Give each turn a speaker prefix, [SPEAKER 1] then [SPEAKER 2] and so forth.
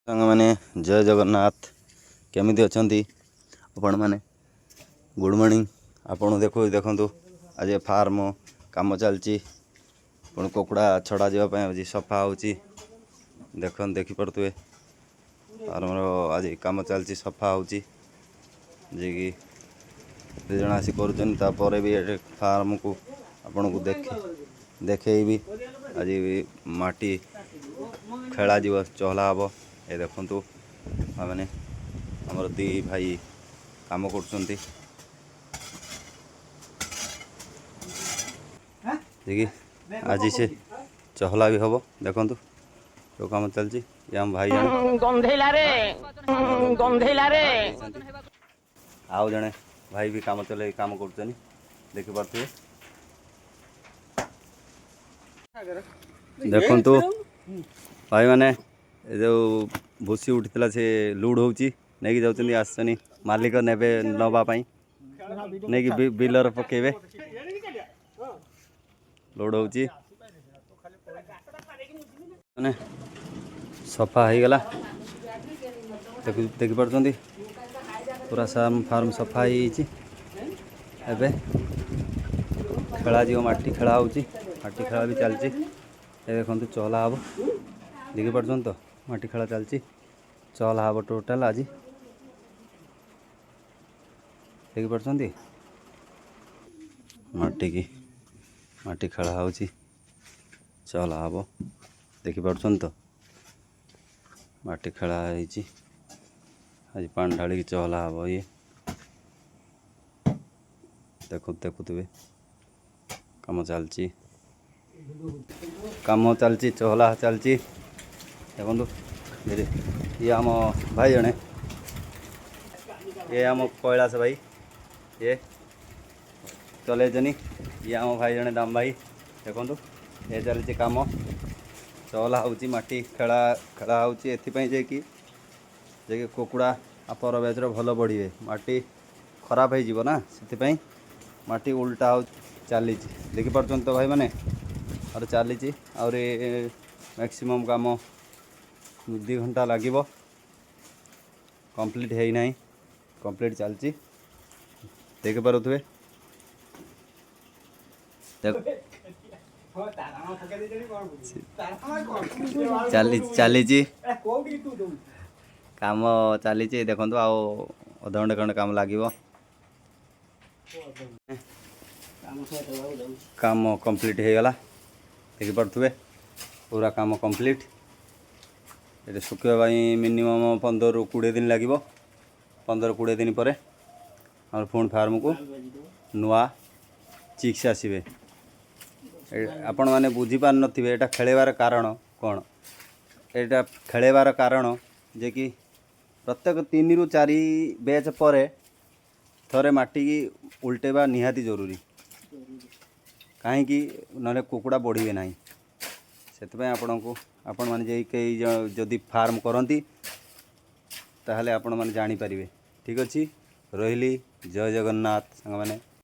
[SPEAKER 1] सांग मैंने जय जगन्नाथ केमिति अछंती आपण मैंने गुड मॉर्निंग आपण देखो आज फार्म काम चलती पुणी कुकुड़ा छड़ा जावाई आज सफा होची देखी पड़ुए फार्म आज काम चलती सफा होची जे कि दु जन आसी कर भी फार्म को आपण को देखे भी आज माटी खेला जीव चहला हम ये देखु मैंने आमर दी भाई काम कर आज से चहला भी हम देखु जो काम चलती आम भाई आउ जड़े भाई भी काम चल काम कर देखी पारे देखु भाई मैंने जो भूसी उठी से लुड हो नहीं जाऊँ आसनी मालिक ने नवापाई नहीं बिलर पकेबे लोड हो सफा हो गला देखी पार्टी पूरा फार्म सफा हो खेला जीव माटी खेला हो माटी खेला भी चलती देखो चहला हम देखी पार्छ तो माटी खेला चलती चहला हम टोटाल आज देखी पार्छ माटी खेला हो चहला हम देखी पार्छ तो माटी खेला आज पानी ढाल चहला हम ये देखुवे काम चलती चहला चलती देखो ये आम भाई जड़े ये आम कैलाश भाई ये चलनी ये आम भाई जड़े दाम भाई देखो ये चलती कम चहला हो माटी खेला खेला हो कुकुड़ा अपर बैच भल बढ़े माटी खराब हो ना से माटी उल्टा हो चली देखी पार्छ तो भाई मैंने और चली और मैक्सिमम काम 2 घंटा लगे कंप्लीट है ना कंप्लीट चलती देख पारे चली काम चली देखो अध घंटे खंडे काम लगे काम कंप्लीट हो गला देखी पारे पूरा काम कंप्लीट ये सुखाई मिनिमम 15-20 दिन लगे 15-20 दिन पर और पुणी फार्म को नुआ चिक्स आसवे आपण मैंने बुझीपार नथिबे एटा खेलेबार कारण कौन एटा खेलेबार कारण जे कि प्रत्येक 3-4 बैच पर थरे माटी की उल्टेबा निहाती जरूरी कहीं ना कुकुड़ा बढ़े ना से आपण मैंने कई जदि फार्म करती ताहले आपण मैंने जानीपारे ठीक अच्छे रही जय जगन्नाथ सांग मैंने।